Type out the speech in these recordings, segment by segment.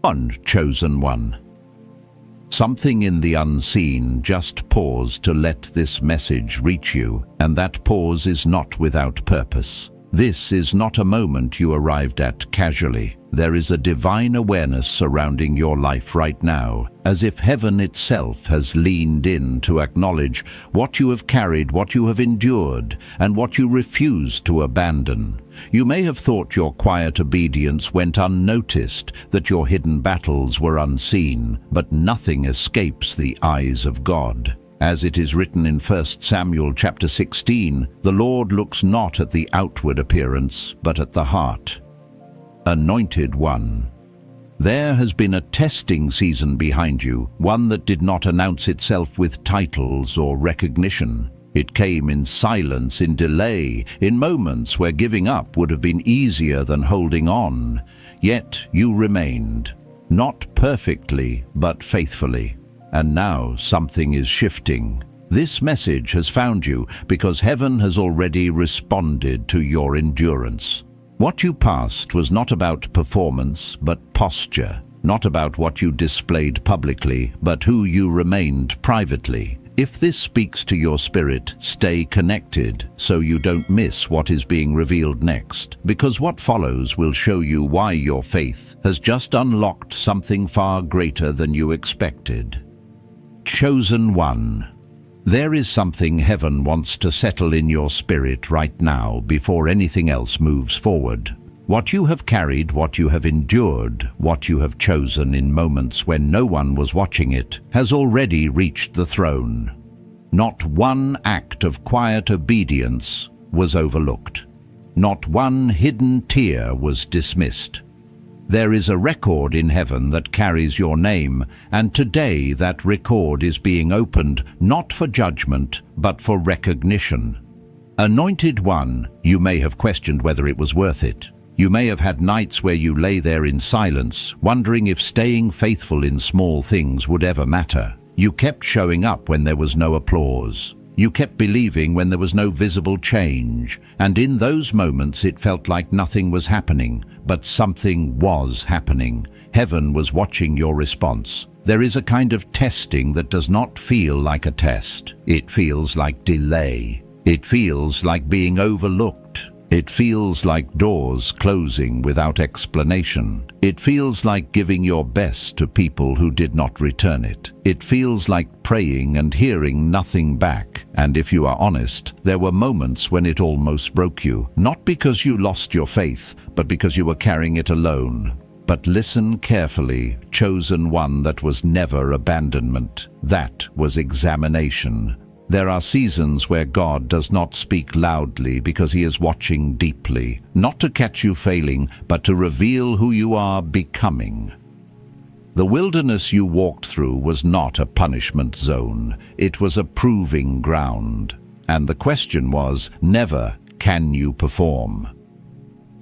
On Chosen One. Something in the unseen just paused to let this message reach you, and that pause is not without purpose. This is not a moment you arrived at casually. There is a divine awareness surrounding your life right now, as if heaven itself has leaned in to acknowledge what you have carried, what you have endured, and what you refuse to abandon. You may have thought your quiet obedience went unnoticed, that your hidden battles were unseen, but nothing escapes the eyes of God. As it is written in 1 Samuel chapter 16, the Lord looks not at the outward appearance, but at the heart. Anointed One. There has been a testing season behind you, one that did not announce itself with titles or recognition. It came in silence, in delay, in moments where giving up would have been easier than holding on. Yet you remained, not perfectly, but faithfully. And now something is shifting. This message has found you because heaven has already responded to your endurance. What you passed was not about performance, but posture. Not about what you displayed publicly, but who you remained privately. If this speaks to your spirit, stay connected so you don't miss what is being revealed next, because what follows will show you why your faith has just unlocked something far greater than you expected. Chosen One. There is something heaven wants to settle in your spirit right now before anything else moves forward. What you have carried, what you have endured, what you have chosen in moments when no one was watching it, has already reached the throne. Not one act of quiet obedience was overlooked. Not one hidden tear was dismissed. There is a record in heaven that carries your name, and today that record is being opened not for judgment, but for recognition. Anointed One, you may have questioned whether it was worth it. You may have had nights where you lay there in silence, wondering if staying faithful in small things would ever matter. You kept showing up when there was no applause. You kept believing when there was no visible change, and in those moments it felt like nothing was happening, but something was happening. Heaven was watching your response. There is a kind of testing that does not feel like a test. It feels like delay. It feels like being overlooked. It feels like doors closing without explanation. It feels like giving your best to people who did not return it. It feels like praying and hearing nothing back. And if you are honest, there were moments when it almost broke you. Not because you lost your faith, but because you were carrying it alone. But listen carefully, Chosen One, that was never abandonment. That was examination. There are seasons where God does not speak loudly because he is watching deeply, not to catch you failing, but to reveal who you are becoming. The wilderness you walked through was not a punishment zone. It was a proving ground. And the question was never, can you perform?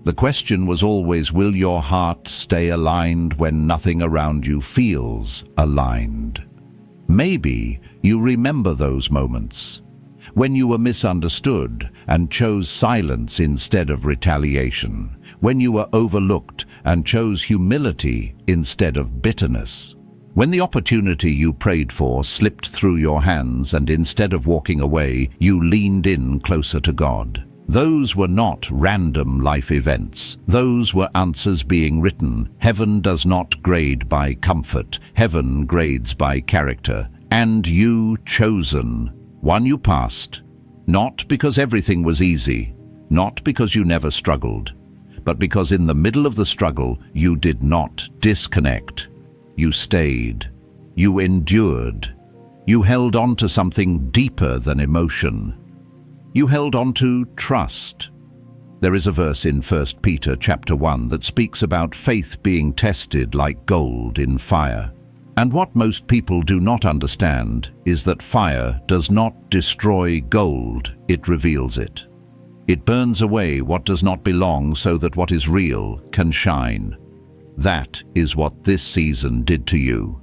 The question was always, will your heart stay aligned when nothing around you feels aligned? Maybe you remember those moments when you were misunderstood and chose silence instead of retaliation, when you were overlooked and chose humility instead of bitterness, when the opportunity you prayed for slipped through your hands and instead of walking away, you leaned in closer to God. Those were not random life events. Those were answers being written. Heaven does not grade by comfort. Heaven grades by character. And you, Chosen One, you passed. Not because everything was easy. Not because you never struggled. But because in the middle of the struggle, you did not disconnect. You stayed. You endured. You held on to something deeper than emotion. You held on to trust. There is a verse in 1 Peter chapter 1 that speaks about faith being tested like gold in fire. And what most people do not understand is that fire does not destroy gold, it reveals it. It burns away what does not belong so that what is real can shine. That is what this season did to you.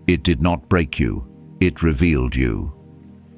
It did not break you, it revealed you.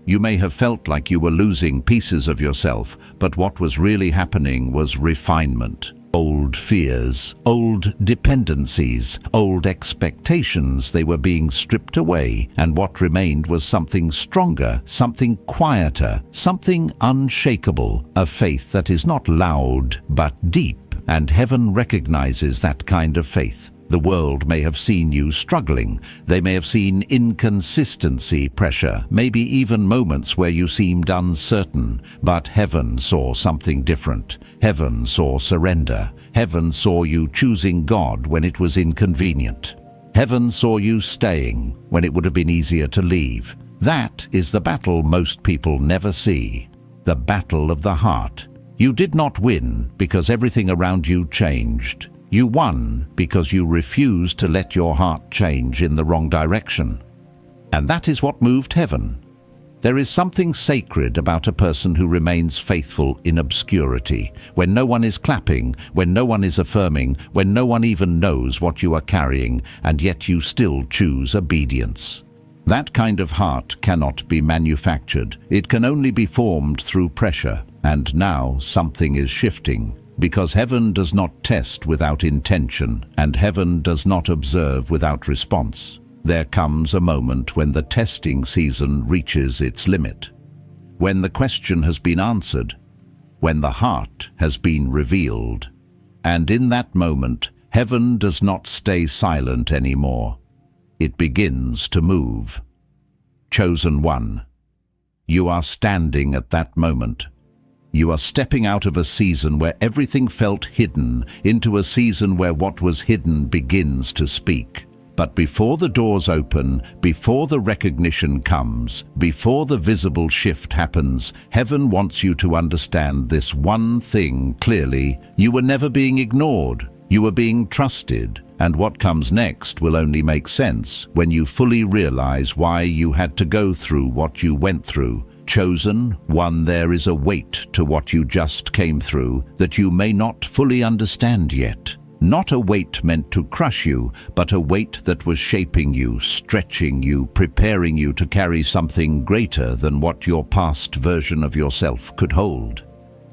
You may have felt like you were losing pieces of yourself, but what was really happening was refinement. Old fears, old dependencies, old expectations, they were being stripped away, and what remained was something stronger, something quieter, something unshakable, a faith that is not loud but deep, and heaven recognizes that kind of faith. The world may have seen you struggling. They may have seen inconsistency, pressure, maybe even moments where you seemed uncertain. But heaven saw something different. Heaven saw surrender. Heaven saw you choosing God when it was inconvenient. Heaven saw you staying when it would have been easier to leave. That is the battle most people never see. The battle of the heart. You did not win because everything around you changed. You won because you refused to let your heart change in the wrong direction. And that is what moved heaven. There is something sacred about a person who remains faithful in obscurity, when no one is clapping, when no one is affirming, when no one even knows what you are carrying, and yet you still choose obedience. That kind of heart cannot be manufactured. It can only be formed through pressure. And now something is shifting. Because heaven does not test without intention, and heaven does not observe without response. There comes a moment when the testing season reaches its limit, when the question has been answered, when the heart has been revealed. And in that moment, heaven does not stay silent anymore. It begins to move. Chosen one, you are standing at that moment. You are stepping out of a season where everything felt hidden into a season where what was hidden begins to speak. But before the doors open, before the recognition comes, before the visible shift happens, heaven wants you to understand this one thing clearly. You were never being ignored. You were being trusted. And what comes next will only make sense when you fully realize why you had to go through what you went through. Chosen one, there is a weight to what you just came through that you may not fully understand yet. Not a weight meant to crush you, but a weight that was shaping you, stretching you, preparing you to carry something greater than what your past version of yourself could hold.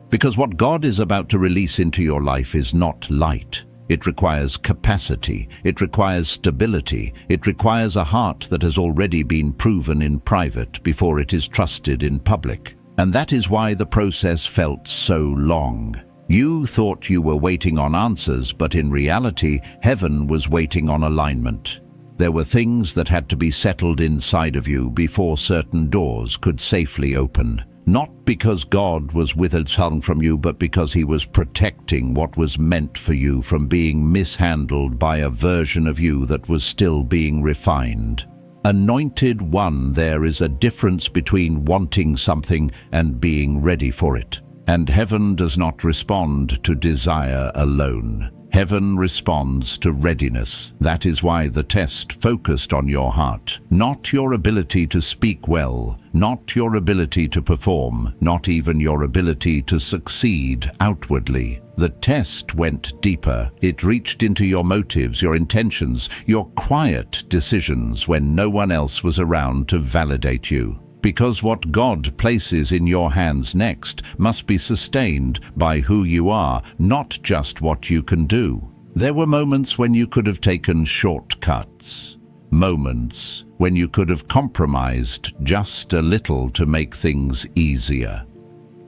Because what God is about to release into your life is not light. It requires capacity, it requires stability, it requires a heart that has already been proven in private before it is trusted in public. And that is why the process felt so long. You thought you were waiting on answers, but in reality, heaven was waiting on alignment. There were things that had to be settled inside of you before certain doors could safely open. Not because God was withholding from you, but because he was protecting what was meant for you from being mishandled by a version of you that was still being refined. Anointed one, there is a difference between wanting something and being ready for it. And heaven does not respond to desire alone. Heaven responds to readiness. That is why the test focused on your heart, not your ability to speak well, not your ability to perform, not even your ability to succeed outwardly. The test went deeper. It reached into your motives, your intentions, your quiet decisions when no one else was around to validate you. Because what God places in your hands next must be sustained by who you are, not just what you can do. There were moments when you could have taken shortcuts. Moments when you could have compromised just a little to make things easier.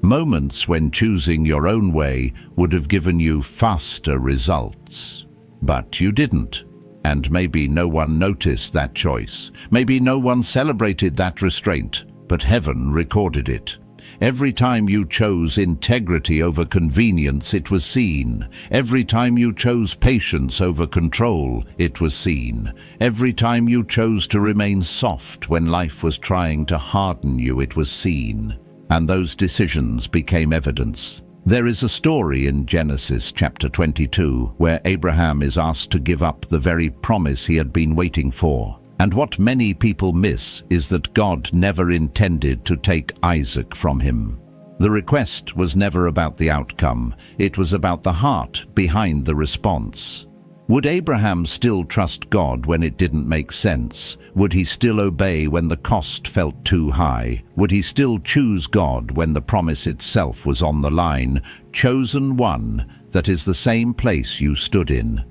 Moments when choosing your own way would have given you faster results. But you didn't. And maybe no one noticed that choice. Maybe no one celebrated that restraint. But heaven recorded it. Every time you chose integrity over convenience, it was seen. Every time you chose patience over control, it was seen. Every time you chose to remain soft when life was trying to harden you, it was seen. And those decisions became evidence. There is a story in Genesis chapter 22 where Abraham is asked to give up the very promise he had been waiting for. And what many people miss is that God never intended to take Isaac from him. The request was never about the outcome. It was about the heart behind the response. Would Abraham still trust God when it didn't make sense? Would he still obey when the cost felt too high? Would he still choose God when the promise itself was on the line? Chosen one, that is the same place you stood in.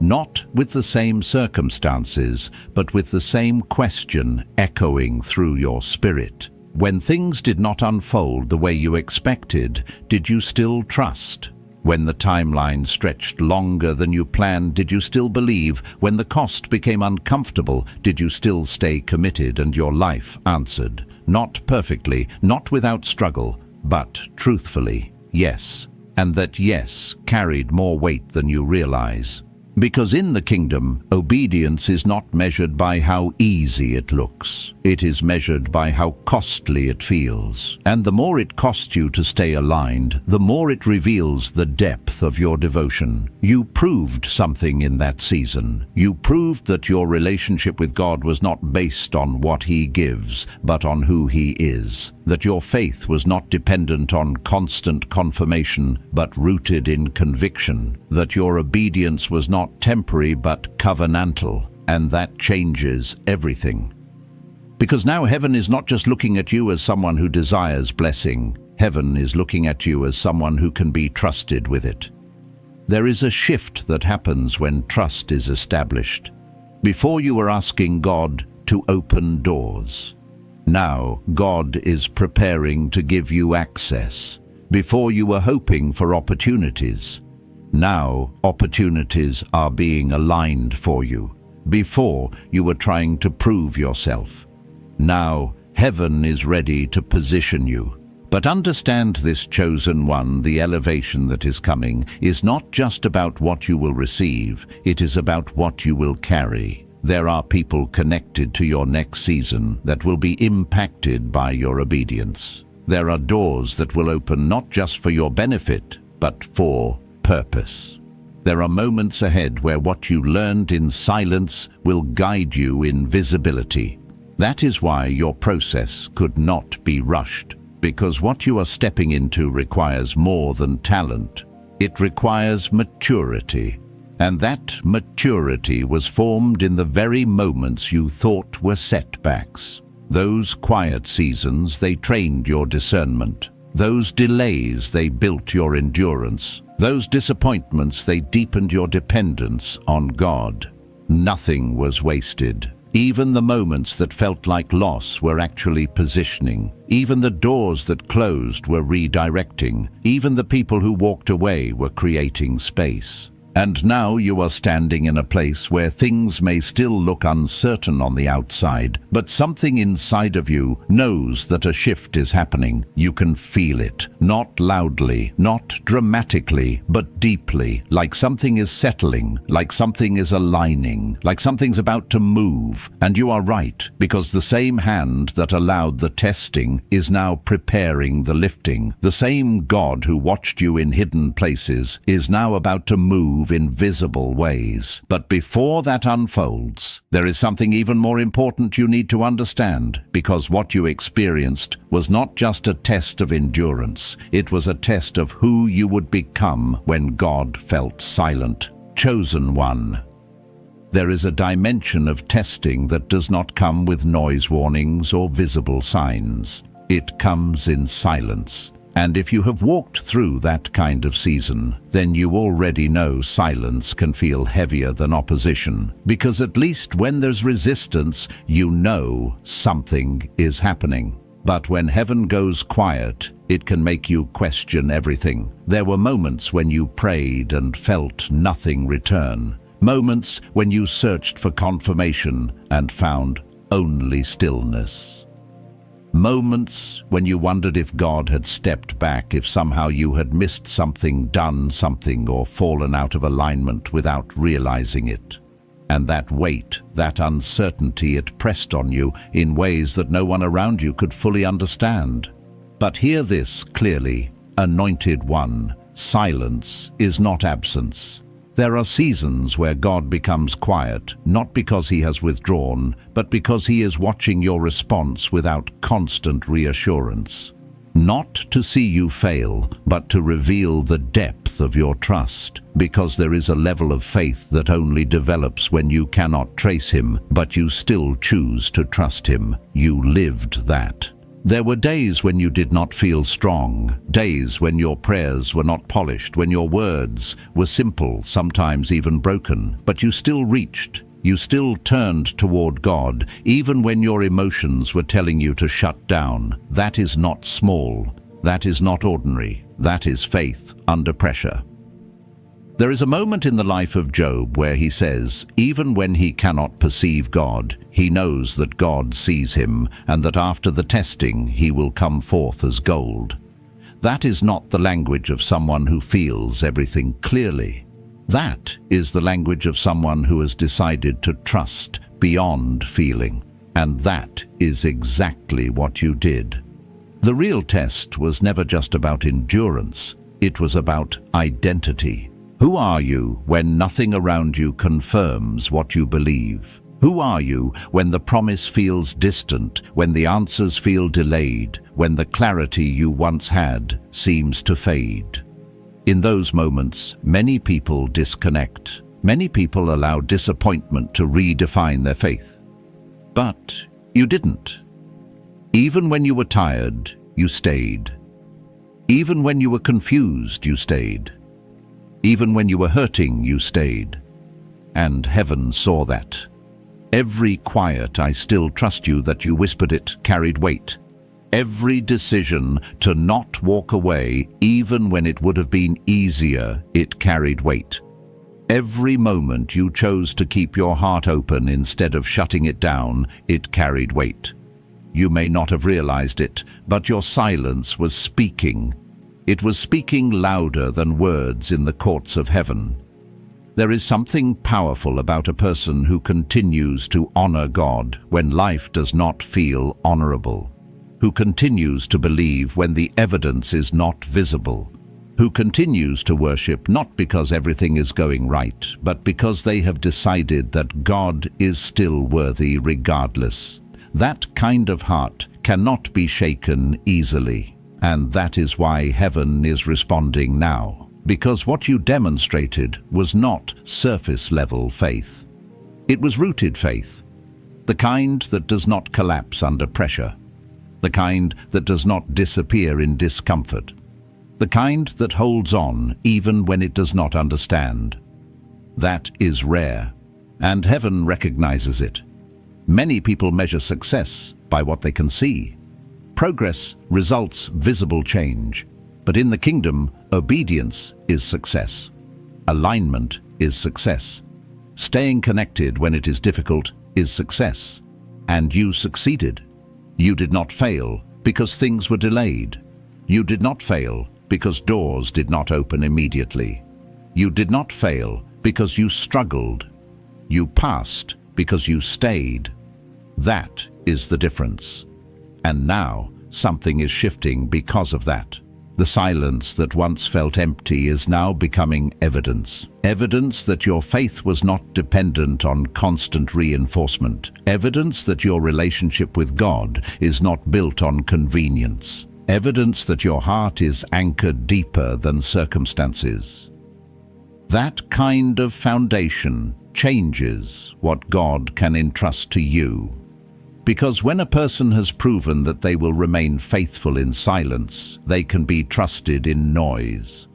Not with the same circumstances, but with the same question echoing through your spirit. When things did not unfold the way you expected, did you still trust? When the timeline stretched longer than you planned, did you still believe? When the cost became uncomfortable, did you still stay committed? And your life answered, not perfectly, not without struggle, but truthfully, yes. And that yes carried more weight than you realize. Because in the kingdom, obedience is not measured by how easy it looks. It is measured by how costly it feels. And the more it costs you to stay aligned, the more it reveals the depth of your devotion. You proved something in that season. You proved that your relationship with God was not based on what He gives, but on who He is. That your faith was not dependent on constant confirmation, but rooted in conviction. That your obedience was not temporary, but covenantal. And that changes everything. Because now heaven is not just looking at you as someone who desires blessing. Heaven is looking at you as someone who can be trusted with it. There is a shift that happens when trust is established. Before you were asking God to open doors. Now God is preparing to give you access. Before you were hoping for opportunities. Now opportunities are being aligned for you. Before you were trying to prove yourself. Now heaven is ready to position you. But understand this, chosen one, the elevation that is coming is not just about what you will receive, it is about what you will carry. There are people connected to your next season that will be impacted by your obedience. There are doors that will open not just for your benefit, but for purpose. There are moments ahead where what you learned in silence will guide you in visibility. That is why your process could not be rushed, because what you are stepping into requires more than talent. It requires maturity. And that maturity was formed in the very moments you thought were setbacks. Those quiet seasons, they trained your discernment. Those delays, they built your endurance. Those disappointments, they deepened your dependence on God. Nothing was wasted. Even the moments that felt like loss were actually positioning. Even the doors that closed were redirecting. Even the people who walked away were creating space. And now you are standing in a place where things may still look uncertain on the outside, but something inside of you knows that a shift is happening. You can feel it, not loudly, not dramatically, but deeply, like something is settling, like something is aligning, like something's about to move. And you are right, because the same hand that allowed the testing is now preparing the lifting. The same God who watched you in hidden places is now about to move in visible ways. But before that unfolds, there is something even more important you need to understand, because what you experienced was not just a test of endurance, it was a test of who you would become when God felt silent. Chosen one. There is a dimension of testing that does not come with noise warnings or visible signs. It comes in silence. And if you have walked through that kind of season, then you already know silence can feel heavier than opposition, because at least when there's resistance, you know something is happening. But when heaven goes quiet, it can make you question everything. There were moments when you prayed and felt nothing return. Moments when you searched for confirmation and found only stillness. Moments when you wondered if God had stepped back, if somehow you had missed something, done something, or fallen out of alignment without realizing it. And that weight, that uncertainty, it pressed on you in ways that no one around you could fully understand. But hear this clearly, anointed one, silence is not absence. There are seasons where God becomes quiet, not because He has withdrawn, but because He is watching your response without constant reassurance. Not to see you fail, but to reveal the depth of your trust, because there is a level of faith that only develops when you cannot trace Him, but you still choose to trust Him. You lived that. There were days when you did not feel strong, days when your prayers were not polished, when your words were simple, sometimes even broken, but you still reached. You still turned toward God, even when your emotions were telling you to shut down. That is not small. That is not ordinary. That is faith under pressure. There is a moment in the life of Job where he says, even when he cannot perceive God, he knows that God sees him, and that after the testing he will come forth as gold. That is not the language of someone who feels everything clearly. That is the language of someone who has decided to trust beyond feeling. And that is exactly what you did. The real test was never just about endurance. It was about identity. Who are you when nothing around you confirms what you believe? Who are you when the promise feels distant, when the answers feel delayed, when the clarity you once had seems to fade? In those moments, many people disconnect. Many people allow disappointment to redefine their faith. But you didn't. Even when you were tired, you stayed. Even when you were confused, you stayed. Even when you were hurting, you stayed. And heaven saw that. Every quiet "I still trust you" that you whispered it carried weight. Every decision to not walk away, even when it would have been easier, it carried weight. Every moment you chose to keep your heart open instead of shutting it down, it carried weight. You may not have realized it, but your silence was speaking. It was speaking louder than words in the courts of heaven. There is something powerful about a person who continues to honor God when life does not feel honorable, who continues to believe when the evidence is not visible, who continues to worship not because everything is going right, but because they have decided that God is still worthy regardless. That kind of heart cannot be shaken easily. And that is why heaven is responding now, because what you demonstrated was not surface-level faith. It was rooted faith, the kind that does not collapse under pressure, the kind that does not disappear in discomfort, the kind that holds on even when it does not understand. That is rare, and heaven recognizes it. Many people measure success by what they can see. Progress results visible change, but in the kingdom, obedience is success. Alignment is success. Staying connected when it is difficult is success. And you succeeded. You did not fail because things were delayed. You did not fail because doors did not open immediately. You did not fail because you struggled. You passed because you stayed. That is the difference. And now, something is shifting because of that. The silence that once felt empty is now becoming evidence. Evidence that your faith was not dependent on constant reinforcement. Evidence that your relationship with God is not built on convenience. Evidence that your heart is anchored deeper than circumstances. That kind of foundation changes what God can entrust to you. Because when a person has proven that they will remain faithful in silence, they can be trusted in noise.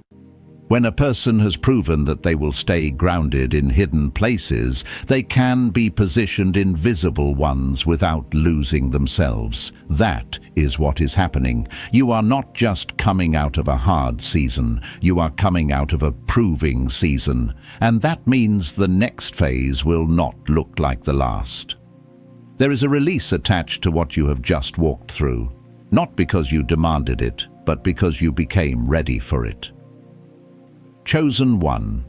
When a person has proven that they will stay grounded in hidden places, they can be positioned in visible ones without losing themselves. That is what is happening. You are not just coming out of a hard season, you are coming out of a proving season. And that means the next phase will not look like the last. There is a release attached to what you have just walked through, not because you demanded it, but because you became ready for it. Chosen one.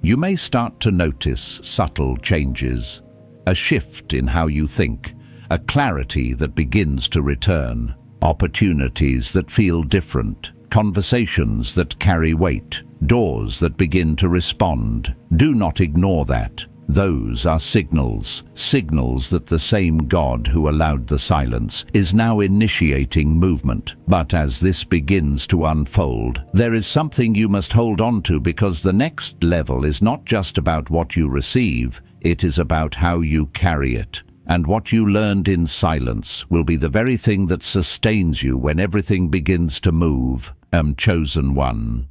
You may start to notice subtle changes, a shift in how you think, a clarity that begins to return, opportunities that feel different, conversations that carry weight, doors that begin to respond. Do not ignore that. Those are signals that the same God who allowed the silence is now initiating movement. But as this begins to unfold, there is something you must hold on to, because the next level is not just about what you receive, it is about how you carry it. And what you learned in silence will be the very thing that sustains you when everything begins to move. Chosen one.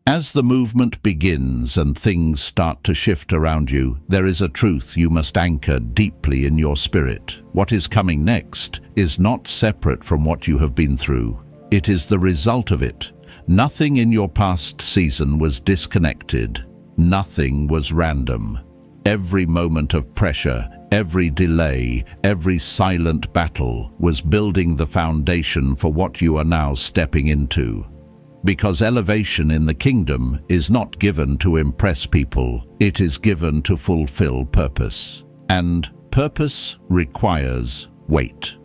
As the movement begins and things start to shift around you, there is a truth you must anchor deeply in your spirit. What is coming next is not separate from what you have been through. It is the result of it. Nothing in your past season was disconnected. Nothing was random. Every moment of pressure, every delay, every silent battle was building the foundation for what you are now stepping into. Because elevation in the kingdom is not given to impress people, it is given to fulfill purpose. And purpose requires weight.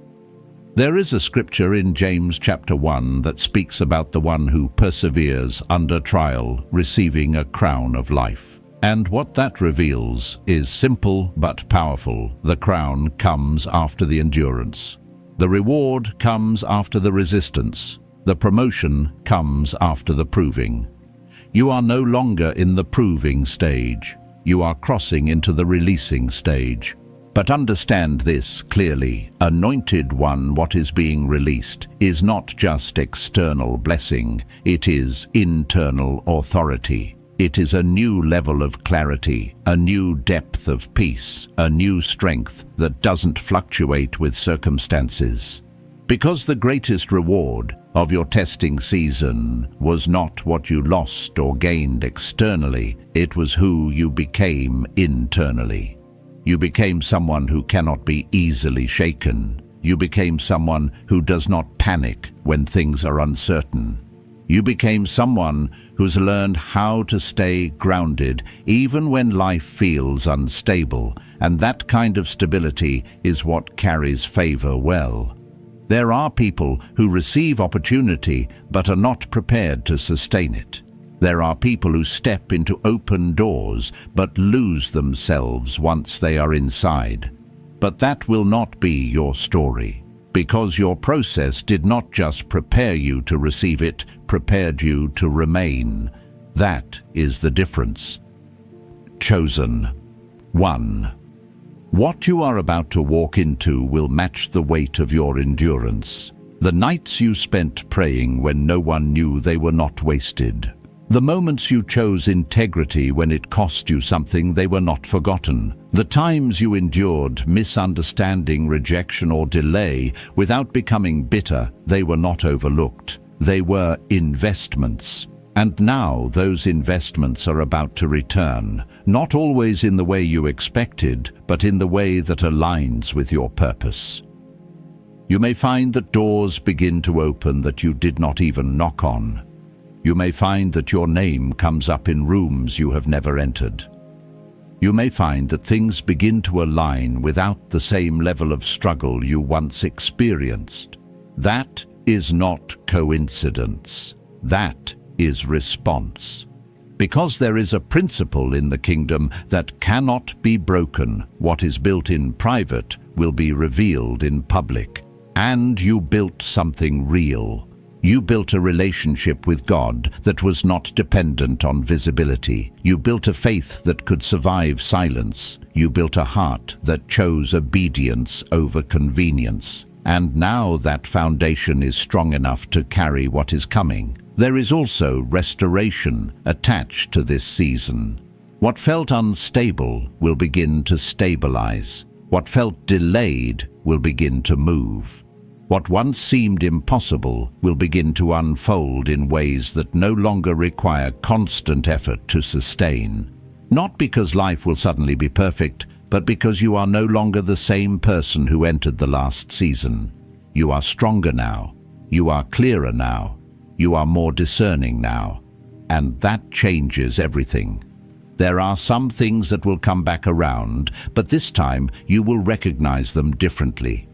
There is a scripture in James chapter 1 that speaks about the one who perseveres under trial, receiving a crown of life. And what that reveals is simple but powerful. The crown comes after the endurance. The reward comes after the resistance. The promotion comes after the proving. You are no longer in the proving stage. You are crossing into the releasing stage. But understand this clearly, anointed one, what is being released is not just external blessing, it is internal authority. It is a new level of clarity, a new depth of peace, a new strength that doesn't fluctuate with circumstances. Because the greatest reward of your testing season was not what you lost or gained externally, it was who you became internally. You became someone who cannot be easily shaken. You became someone who does not panic when things are uncertain. You became someone who's learned how to stay grounded even when life feels unstable, and that kind of stability is what carries favor well. There are people who receive opportunity but are not prepared to sustain it. There are people who step into open doors but lose themselves once they are inside. But that will not be your story, because your process did not just prepare you to receive it, prepared you to remain. That is the difference. Chosen one. What you are about to walk into will match the weight of your endurance. The nights you spent praying when no one knew they were not wasted. The moments you chose integrity when it cost you something, they were not forgotten. The times you endured misunderstanding, rejection, or delay without becoming bitter, they were not overlooked. They were investments. And now those investments are about to return, not always in the way you expected, but in the way that aligns with your purpose. You may find that doors begin to open that you did not even knock on. You may find that your name comes up in rooms you have never entered. You may find that things begin to align without the same level of struggle you once experienced. That is not coincidence. That is response. Because there is a principle in the kingdom that cannot be broken. What is built in private will be revealed in public. And you built something real. You built a relationship with God that was not dependent on visibility. You built a faith that could survive silence. You built a heart that chose obedience over convenience. And now that foundation is strong enough to carry what is coming. There is also restoration attached to this season. What felt unstable will begin to stabilize. What felt delayed will begin to move. What once seemed impossible will begin to unfold in ways that no longer require constant effort to sustain. Not because life will suddenly be perfect, but because you are no longer the same person who entered the last season. You are stronger now. You are clearer now. You are more discerning now. And that changes everything. There are some things that will come back around, but this time you will recognize them differently.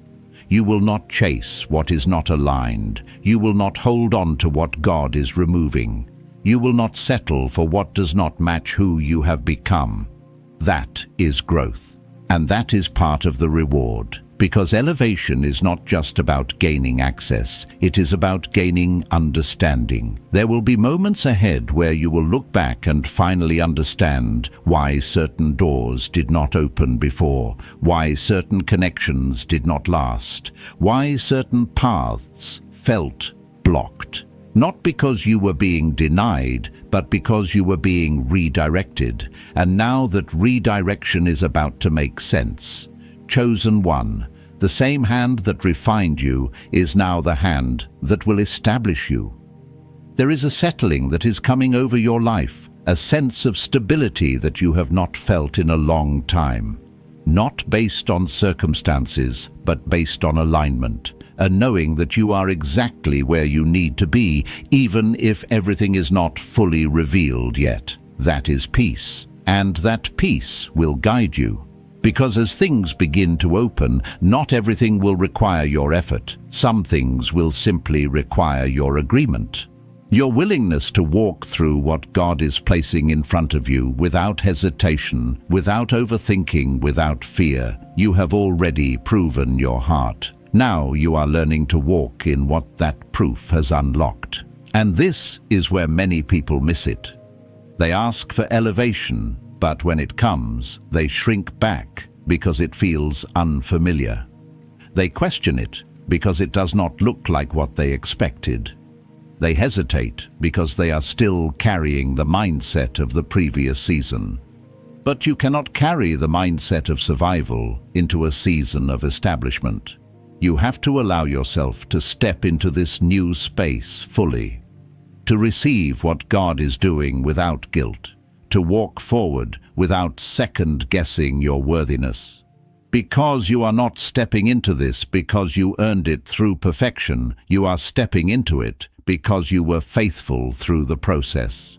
You will not chase what is not aligned. You will not hold on to what God is removing. You will not settle for what does not match who you have become. That is growth, and that is part of the reward. Because elevation is not just about gaining access, it is about gaining understanding. There will be moments ahead where you will look back and finally understand why certain doors did not open before, why certain connections did not last, why certain paths felt blocked. Not because you were being denied, but because you were being redirected. And now that redirection is about to make sense. Chosen one, the same hand that refined you is now the hand that will establish you. There is a settling that is coming over your life, a sense of stability that you have not felt in a long time. Not based on circumstances, but based on alignment, a knowing that you are exactly where you need to be, even if everything is not fully revealed yet. That is peace, and that peace will guide you. Because as things begin to open, not everything will require your effort. Some things will simply require your agreement. Your willingness to walk through what God is placing in front of you without hesitation, without overthinking, without fear. You have already proven your heart. Now you are learning to walk in what that proof has unlocked. And this is where many people miss it. They ask for elevation, but when it comes, they shrink back because it feels unfamiliar. They question it because it does not look like what they expected. They hesitate because they are still carrying the mindset of the previous season. But you cannot carry the mindset of survival into a season of establishment. You have to allow yourself to step into this new space fully, to receive what God is doing without guilt, to walk forward without second-guessing your worthiness. Because you are not stepping into this because you earned it through perfection, you are stepping into it because you were faithful through the process.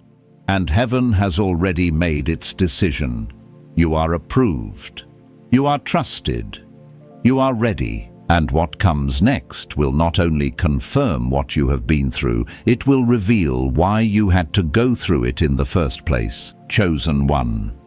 And heaven has already made its decision. You are approved. You are trusted. You are ready. And what comes next will not only confirm what you have been through, it will reveal why you had to go through it in the first place. Chosen one.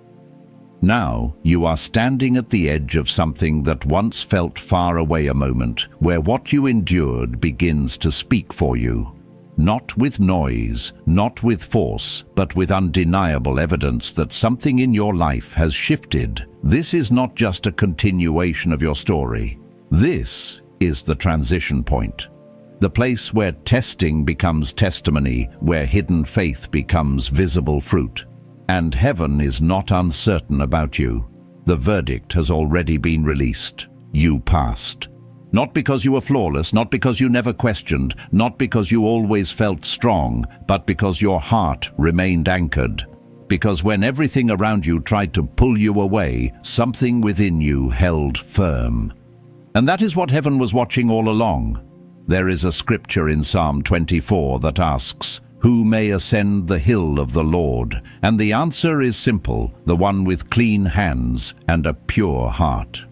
Now you are standing at the edge of something that once felt far away, a moment where what you endured begins to speak for you. Not with noise, not with force, but with undeniable evidence that something in your life has shifted. This is not just a continuation of your story. This is the transition point. The place where testing becomes testimony, where hidden faith becomes visible fruit. And heaven is not uncertain about you. The verdict has already been released. You passed. Not because you were flawless, not because you never questioned, not because you always felt strong, but because your heart remained anchored. Because when everything around you tried to pull you away, something within you held firm. And that is what heaven was watching all along. There is a scripture in Psalm 24 that asks, "Who may ascend the hill of the Lord?" And the answer is simple, the one with clean hands and a pure heart.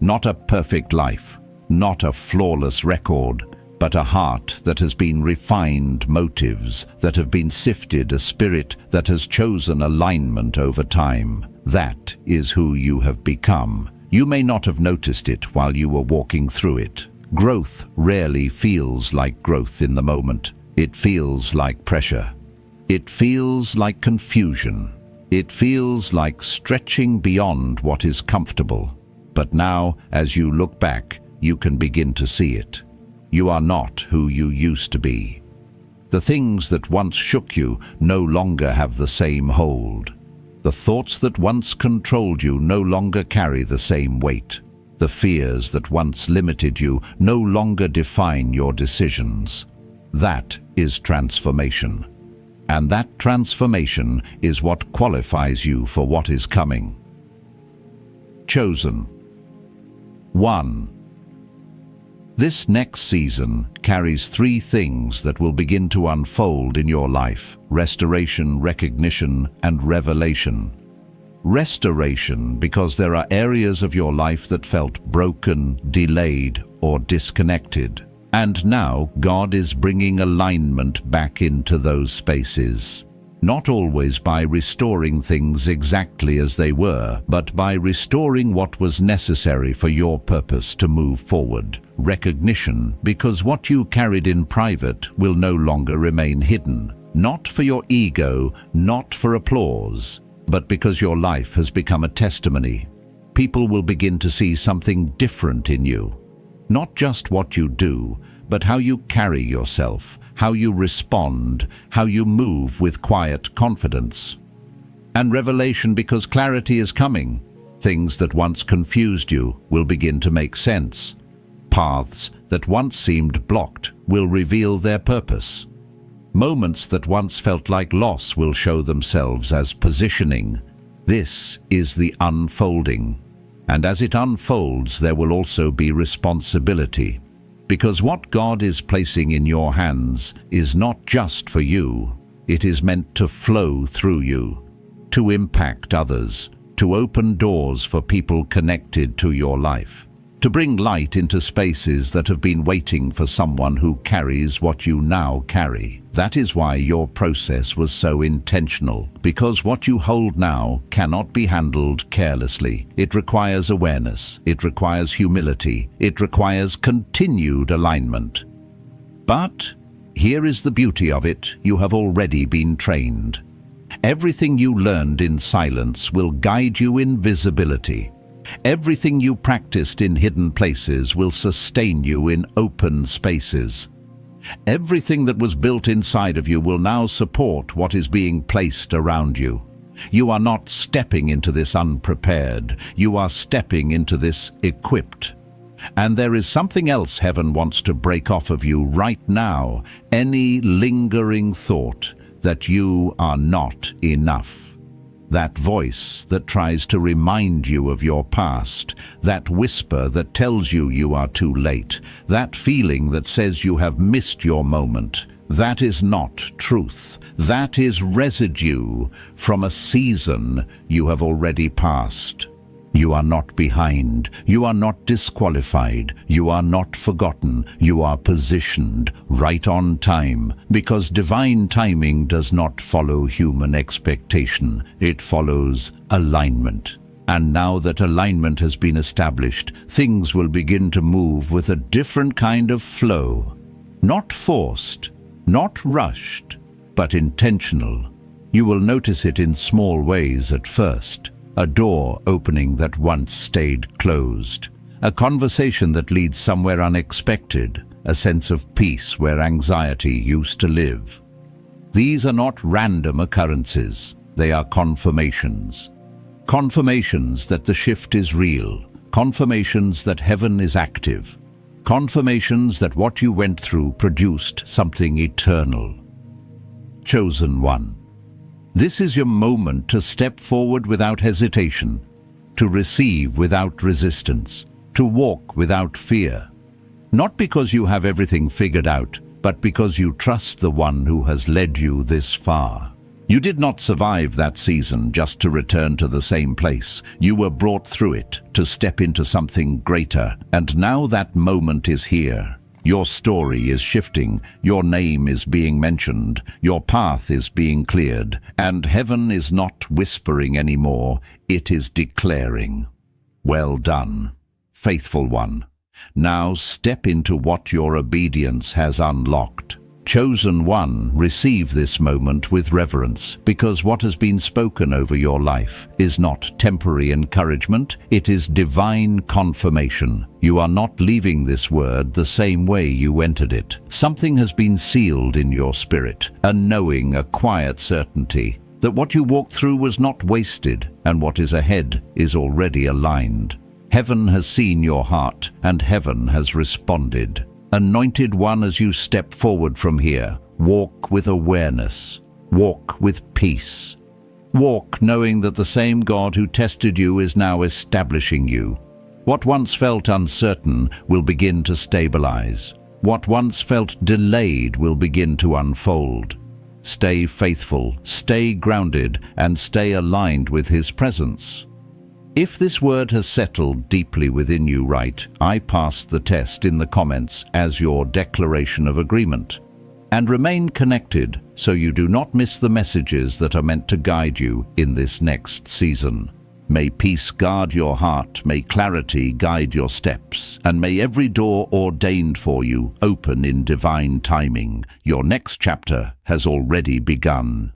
Not a perfect life, not a flawless record, but a heart that has been refined, motives that have been sifted, a spirit that has chosen alignment over time. That is who you have become. You may not have noticed it while you were walking through it. Growth rarely feels like growth in the moment. It feels like pressure. It feels like confusion. It feels like stretching beyond what is comfortable. But now, as you look back, you can begin to see it. You are not who you used to be. The things that once shook you no longer have the same hold. The thoughts that once controlled you no longer carry the same weight. The fears that once limited you no longer define your decisions. That is transformation. And that transformation is what qualifies you for what is coming. Chosen. 1. This next season carries 3 things that will begin to unfold in your life: restoration, recognition, and revelation. Restoration, because there are areas of your life that felt broken, delayed, or disconnected. And now God is bringing alignment back into those spaces. Not always by restoring things exactly as they were, but by restoring what was necessary for your purpose to move forward. Recognition, because what you carried in private will no longer remain hidden. Not for your ego, not for applause, but because your life has become a testimony. People will begin to see something different in you. Not just what you do, but how you carry yourself, how you respond, how you move with quiet confidence. And revelation, because clarity is coming. Things that once confused you will begin to make sense. Paths that once seemed blocked will reveal their purpose. Moments that once felt like loss will show themselves as positioning. This is the unfolding. And as it unfolds, there will also be responsibility. Because what God is placing in your hands is not just for you. It is meant to flow through you, to impact others, to open doors for people connected to your life, to bring light into spaces that have been waiting for someone who carries what you now carry. That is why your process was so intentional, because what you hold now cannot be handled carelessly. It requires awareness, it requires humility, it requires continued alignment. But here is the beauty of it: you have already been trained. Everything you learned in silence will guide you in visibility. Everything you practiced in hidden places will sustain you in open spaces. Everything that was built inside of you will now support what is being placed around you. You are not stepping into this unprepared. You are stepping into this equipped. And there is something else heaven wants to break off of you right now: any lingering thought that you are not enough. That voice that tries to remind you of your past, that whisper that tells you you are too late, that feeling that says you have missed your moment, that is not truth. That is residue from a season you have already passed. You are not behind. You are not disqualified. You are not forgotten. You are positioned right on time, because divine timing does not follow human expectation. It follows alignment. And now that alignment has been established, things will begin to move with a different kind of flow. Not forced, not rushed, but intentional. You will notice it in small ways at first. A door opening that once stayed closed. A conversation that leads somewhere unexpected. A sense of peace where anxiety used to live. These are not random occurrences. They are confirmations. Confirmations that the shift is real. Confirmations that heaven is active. Confirmations that what you went through produced something eternal. Chosen one. This is your moment to step forward without hesitation, to receive without resistance, to walk without fear. Not because you have everything figured out, but because you trust the one who has led you this far. You did not survive that season just to return to the same place. You were brought through it to step into something greater, and now that moment is here. Your story is shifting, your name is being mentioned, your path is being cleared, and heaven is not whispering anymore, it is declaring. Well done, faithful one. Now step into what your obedience has unlocked. Chosen one, receive this moment with reverence, because what has been spoken over your life is not temporary encouragement, it is divine confirmation. You are not leaving this word the same way you entered it. Something has been sealed in your spirit, a knowing, a quiet certainty, that what you walked through was not wasted, and what is ahead is already aligned. Heaven has seen your heart, and heaven has responded. Anointed one, as you step forward from here, walk with awareness, walk with peace. Walk knowing that the same God who tested you is now establishing you. What once felt uncertain will begin to stabilize. What once felt delayed will begin to unfold. Stay faithful, stay grounded, and stay aligned with His presence. If this word has settled deeply within you, I pass the test in the comments as your declaration of agreement. And remain connected so you do not miss the messages that are meant to guide you in this next season. May peace guard your heart, may clarity guide your steps, and may every door ordained for you open in divine timing. Your next chapter has already begun.